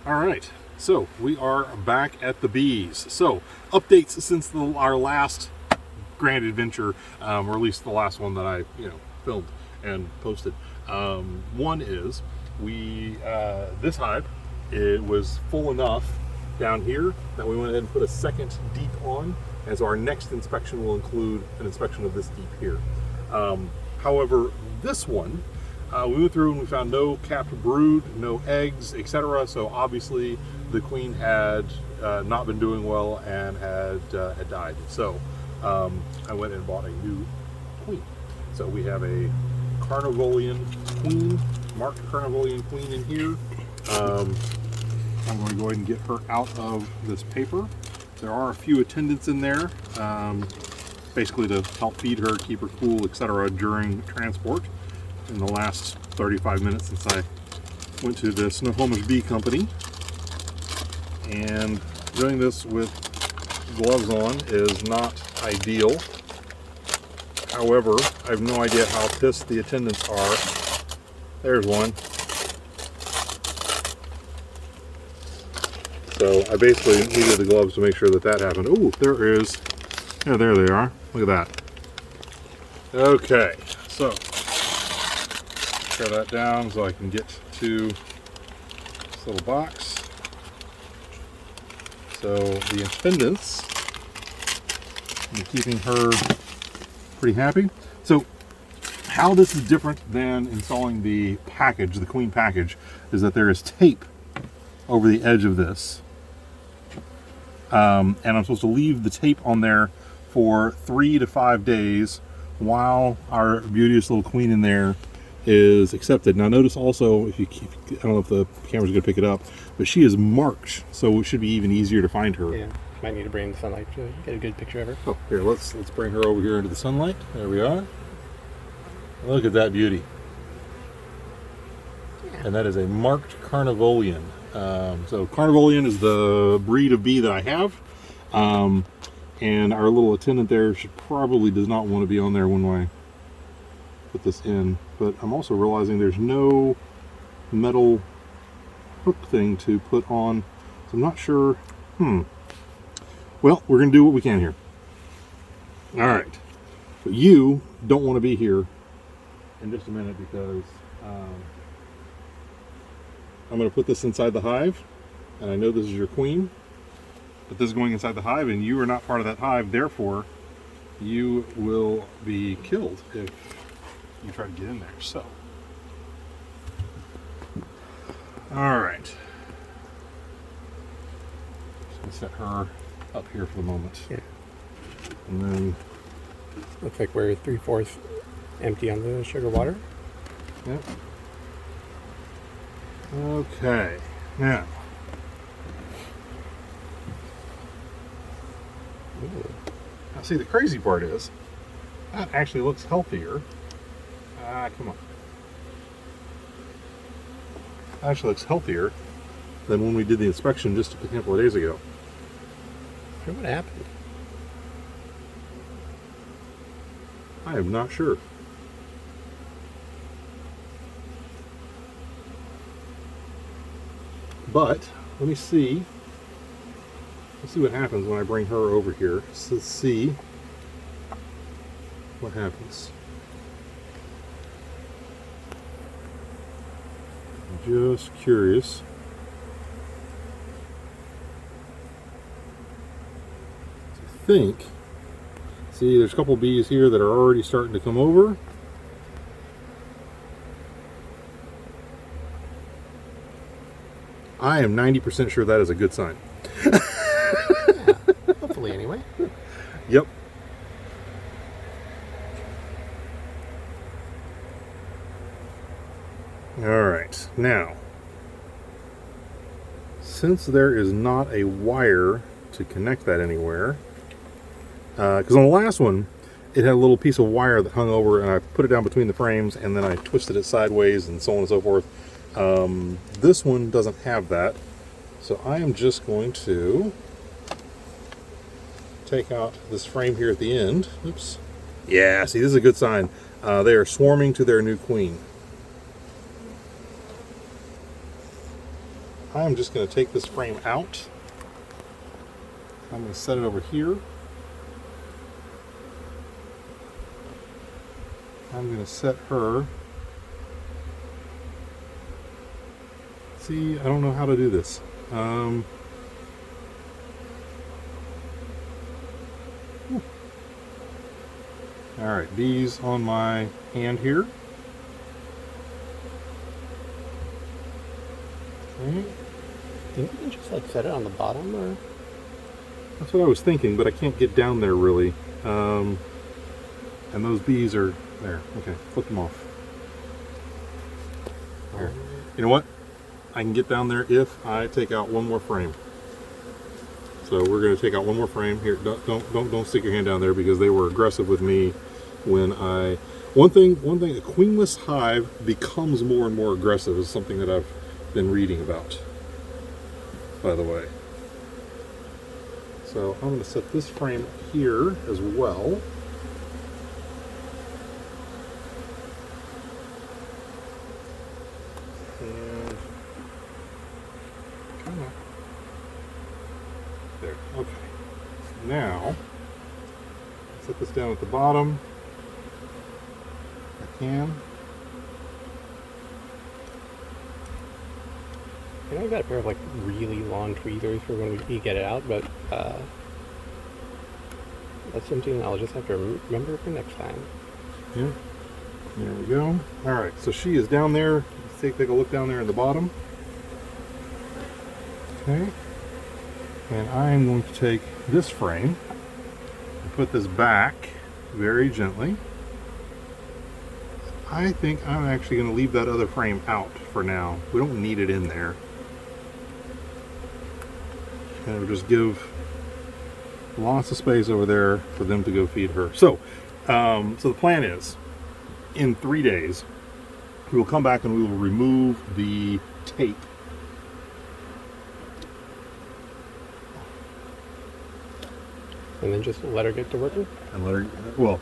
All right, so we are back at the bees. So updates since our last grand adventure, or at least the last one that I filmed and posted. One is we this hive, it was full enough down here that we went ahead and put a second deep on, and so our next inspection will include an inspection of this deep here. However, this one, we went through and we found no capped brood, no eggs, etc. So obviously the queen had not been doing well and had died. So I went and bought a new queen. So we have a Carnivalian queen, marked Carnivalian queen in here. I'm going to go ahead and get her out of this paper. There are a few attendants in there, basically to help feed her, keep her cool, etc. during transport. In the last 35 minutes since I went to the Snohomish Bee Company, and doing this with gloves on is not ideal. However, I have no idea how pissed the attendants are. There's one. So I basically needed the gloves to make sure that happened. Oh, there is. Yeah, there they are. Look at that. Okay, so tear that down so I can get to this little box. So the attendants, I'm keeping her pretty happy. So how this is different than installing the package, the queen package, is that there is tape over the edge of this. And I'm supposed to leave the tape on there for 3 to 5 days while our beauteous little queen in there is accepted. Now notice also, I don't know if the camera's going to pick it up, but she is marked, so it should be even easier to find her. Yeah, might need to bring in the sunlight to get a good picture of her. Oh, here, let's bring her over here into the sunlight. There we are. Look at that beauty. Yeah. And that is a marked Carnivalian. So Carnivalian is the breed of bee that I have. And our little attendant there does not want to be on there when I put this in. But I'm also realizing there's no metal hook thing to put on. So I'm not sure. Well, we're going to do what we can here. All right. But you don't want to be here in just a minute because I'm going to put this inside the hive. And I know this is your queen. But this is going inside the hive, and you are not part of that hive. Therefore, you will be killed if you try to get in there. So, all right. Just gonna set her up here for the moment. Yeah. And then looks like we're 3/4 empty on the sugar water. Yep. Okay. Now. Now, see, the crazy part is that actually looks healthier. Come on. That actually looks healthier than when we did the inspection just a couple of days ago. I wonder what happened. I am not sure. But let me see. Let's see what happens when I bring her over here. So let's see what happens. I'm just curious. I think, see, there's a couple bees here that are already starting to come over. I am 90% sure that is a good sign. Hopefully, anyway. Yep. All right. Now, since there is not a wire to connect that anywhere, because on the last one, it had a little piece of wire that hung over, and I put it down between the frames, and then I twisted it sideways, and so on and so forth. This one doesn't have that, so I am just going to take out this frame here at the end. Oops. Yeah, see, this is a good sign. They are swarming to their new queen. I'm just going to take this frame out. I'm going to set it over here. I'm going to set her. See, I don't know how to do this. All right, bees on my hand here. Okay. Think you can just like set it on the bottom, or? That's what I was thinking, but I can't get down there really. And those bees are there. Okay, flip them off. There. You know what? I can get down there if I take out one more frame. So we're going to take out one more frame here. Don't stick your hand down there because they were aggressive with me when I. One thing, a queenless hive becomes more and more aggressive is something that I've been reading about, by the way. So I'm going to set this frame here as well. And there. Okay. Now set this down at the bottom. I can. You know, I've got a pair of like really long tweezers for when we get it out, but that's something I'll just have to remember for next time. Yeah. There we go. All right. So she is down there. Let's take a look down there in the bottom. Okay. And I'm going to take this frame and put this back very gently. I think I'm actually going to leave that other frame out for now. We don't need it in there. And we'll just give lots of space over there for them to go feed her. So, so the plan is, in 3 days, we will come back and we will remove the tape. And then just let her get to working? And let her, well,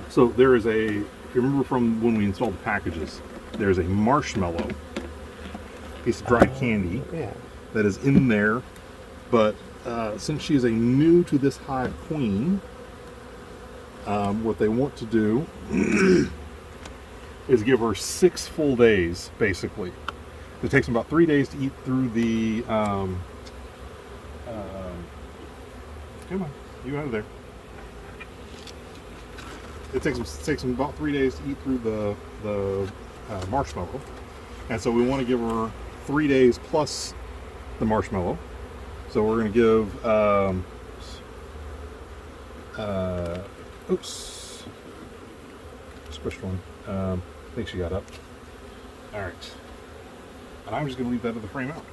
so there is a, if you remember from when we installed the packages, there's a marshmallow, piece of dried candy, yeah, that is in there. But since she is a new to this hive queen, what they want to do is give her 6 full days, basically. It takes them about 3 days to eat through the, come on, you out of there. It takes them about 3 days to eat through the marshmallow. And so we want to give her 3 days plus the marshmallow. So we're going to give, oops, squished one. I think she got up. All right. And I'm just going to leave that in the frame out.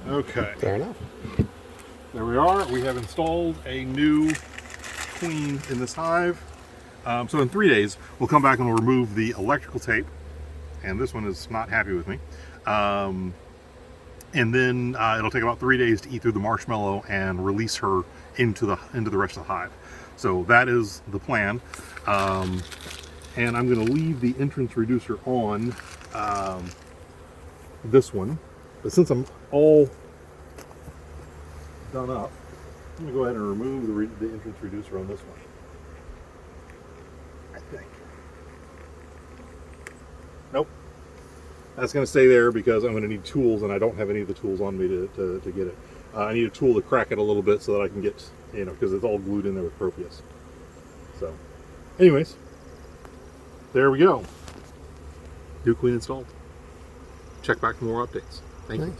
Okay. fair enough. There we are. We have installed a new queen in this hive. So in 3 days, we'll come back and we'll remove the electrical tape. And this one is not happy with me. And then it'll take about 3 days to eat through the marshmallow and release her into the rest of the hive. So that is the plan. And I'm going to leave the entrance reducer on this one. But since I'm all done up, I'm going to go ahead and remove the entrance reducer on this one. I think. Nope. That's going to stay there because I'm going to need tools, and I don't have any of the tools on me to get it. I need a tool to crack it a little bit so that I can get, because it's all glued in there with Propius. So, anyways, there we go. New queen installed. Check back for more updates. Thank you.